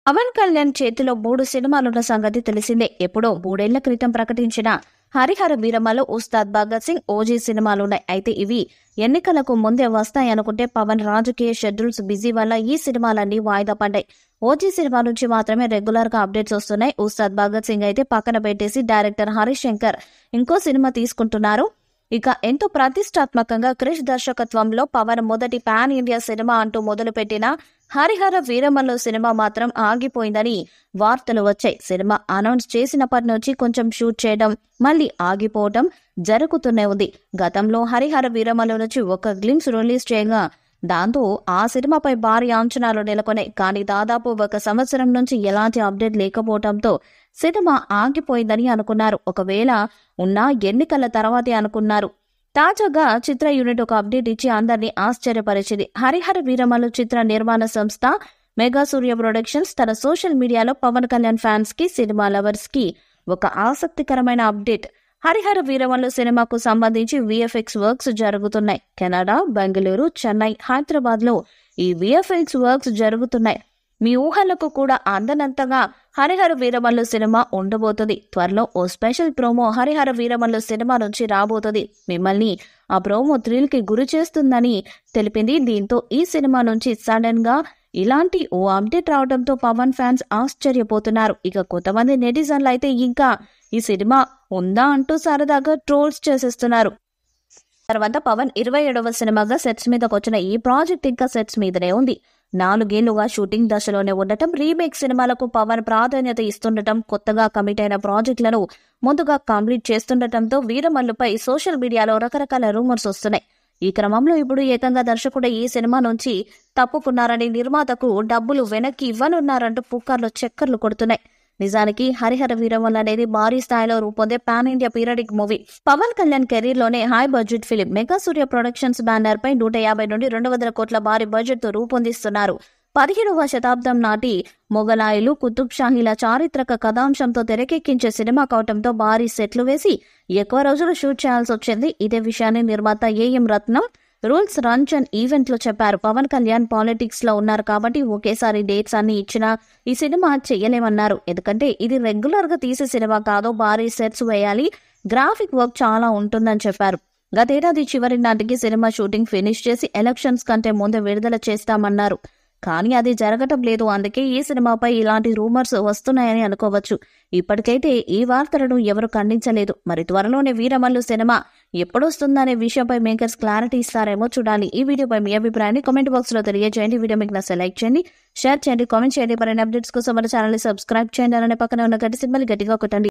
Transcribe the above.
పవన్ కళ్యాణ్ చేతిలో 3 సినిమాలున్న సంగతి తెలిసిందే. ఎప్పుడో 3 ఏళ్ల క్రితం ప్రకటించిన హరిహర వీరమలో ఉస్తాద్ భగత్ సింగ్, ఓజీ సినిమాలున్నాయి. అయితే ఇవి ఎన్నికలకు ముందే వస్తాయనుకుంటే పవన్ రాజకీయ షెడ్యూల్స్ బిజీ వల్ల ఈ సినిమాలన్నీ వాయిదా పడ్డాయి. ఓజీ సినిమా నుంచి మాత్రమే రెగ్యులర్ గా అప్డేట్స్ వస్తున్నాయి. ఉస్తాద్ భగత్ సింగ్ అయితే పక్కన పెట్టేసి డైరెక్టర్ హరీష్ శంకర్ ఇంకో సినిమా తీసుకుంటున్నారు. ఇక ఎంతో ప్రతిష్టాత్మకంగా క్రిష్ దర్శకత్వంలో పవన్ మొదటి పాన్ ఇండియా సినిమా అంటూ మొదలుపెట్టిన హరిహర వీరమల్లో సినిమా మాత్రం ఆగిపోయిందని వార్తలు వచ్చాయి. సినిమా అనౌన్స్ చేసినప్పటి నుంచి కొంచెం షూట్ చేయడం, మళ్ళీ ఆగిపోవడం జరుగుతూనే ఉంది. గతంలో హరిహర వీరమల్లో నుంచి ఒక గ్లిమ్స్ రిలీజ్ చేయగా దాంతో ఆ సినిమాపై భారీ అంచనాలు నెలకొన్నాయి. కానీ దాదాపు 1 సంవత్సరం నుంచి ఎలాంటి అప్డేట్ లేకపోవడంతో సినిమా ఆగిపోయిందని అనుకున్నారు. ఒకవేళ ఉన్నా ఎన్నికల తర్వాతే అనుకున్నారు. తాజాగా చిత్ర యూనిట్ ఒక అప్డేట్ ఇచ్చి అందరినీ ఆశ్చర్యపరిచింది. హరిహర వీరమల్లు చిత్ర నిర్మాణ సంస్థ మెగా సూర్య ప్రొడక్షన్స్ తన సోషల్ మీడియాలో పవన్ కళ్యాణ్ ఫ్యాన్స్ కి, సినిమా లవర్స్ కి ఒక ఆసక్తికరమైన అప్డేట్. హరిహర వీరమల్లు సినిమాకు సంబంధించి విఎఫ్ఎక్స్ వర్క్స్ జరుగుతున్నాయి. కెనడా, బెంగళూరు, చెన్నై, హైదరాబాద్ లో ఈ విఎఫ్ఎక్స్ వర్క్స్ జరుగుతున్నాయి. మీ ఊహలకు కూడా అందనంతగా హరిహర వీరమల్లు సినిమా ఉండబోతుంది. త్వరలో ఓ స్పెషల్ ప్రోమో హరిహర వీరమల్లు సినిమా నుంచి రాబోతుంది. మిమ్మల్ని ఆ ప్రోమో థ్రిల్ కి గురి చేస్తుందని తెలిపింది. దీంతో ఈ సినిమా నుంచి సడన్ గా ఇలాంటి ఓ అప్డేట్ రావడంతో పవన్ ఫ్యాన్స్ ఆశ్చర్యపోతున్నారు. ఇక కొంతమంది నెటిజన్లు అయితే ఇంకా ఈ సినిమా ఉందా అంటూ సరదాగా ట్రోల్స్ చేసేస్తున్నారు. తర్వాత పవన్ 27వ సినిమాగా సెట్స్ మీదకి వచ్చిన ఈ ప్రాజెక్ట్ ఇంకా సెట్స్ మీదనే ఉంది. 4 ఏళ్లుగా షూటింగ్ దశలోనే ఉండటం, రీమేక్ సినిమాలకు పవన్ ప్రాధాన్యత ఇస్తుండటం, కొత్తగా కమిట్ అయిన ప్రాజెక్టులను ముందుగా కంప్లీట్ చేస్తుండటంతో వీరమల్లుపై సోషల్ మీడియాలో రకరకాల రూమర్స్ వస్తున్నాయి. ఈ క్రమంలో ఇప్పుడు ఏకంగా దర్శకుడు ఈ సినిమా నుంచి తప్పుకున్నారని, నిర్మాతకు డబ్బులు వెనక్కి ఇవ్వనున్నారంటూ పుకార్లు చక్కర్లు కొడుతున్నాయి. నిజానికి హరిహర వీరమల్లు అనేది భారీ స్థాయిలో రూపొందే pan India periodic movie. Pawan Kalyan career లోనే high budget film. Mega Surya productions banner పై 150 నుండి 200 కోట్ల భారీ బడ్జెట్ తో రూపొందిస్తున్నారు. 17వ శతాబ్దం నాటి మొఘలాయులు, కుతుబ్ షాహీల చారిత్రక కథాంశంతో తెరకెక్కించే సినిమా కావటంతో భారీ సెట్లు వేసి ఎక్కువ రోజులు షూట్ చేయాల్సి వచ్చింది. ఇదే విషయాన్ని నిర్మాత AM Ratnam rules Ranjan event లో చెప్పారు. పవన్ కళ్యాణ్ పాలిటిక్స్ లో ఉన్నారు కాబట్టి ఒకేసారి డేట్స్ అన్ని ఇచ్చినా ఈ సినిమా చెయ్యలేమన్నారు. ఎందుకంటే ఇది రెగ్యులర్ గా తీసే సినిమా కాదు, భారీ సెట్స్ వేయాలి, గ్రాఫిక్ వర్క్ చాలా ఉంటుందని చెప్పారు. గతేడాది చివరి నాటికి సినిమా షూటింగ్ ఫినిష్ చేసి ఎలక్షన్స్ కంటే ముందు విడుదల చేస్తామన్నారు. కానీ అది జరగటం లేదు. అందుకే ఈ సినిమాపై ఇలాంటి రూమర్స్ వస్తున్నాయని అనుకోవచ్చు. ఇప్పటికైతే ఈ వార్తలను ఎవరు ఖండించలేదు. మరి త్వరలోనే వీరమల్లు సినిమా ఎప్పుడొస్తుందనే విషయంపై మేకర్స్ క్లారిటీ ఇస్తారేమో చూడాలి. ఈ వీడియోపై మీ అభిప్రాయాన్ని కామెంట్ బాక్స్ లో తెలియజేయండి. వీడియో మీకు నచ్చితే లైక్ చేయండి, షేర్ చేయండి, కామెంట్ చేయండి. మరిన్ని అప్డేట్స్ కోసం మన ఛానల్ ని సబ్స్క్రైబ్ చేయండి. అలానే పక్కన ఉన్న గంట సింబల్ గట్టిగా కొట్టండి.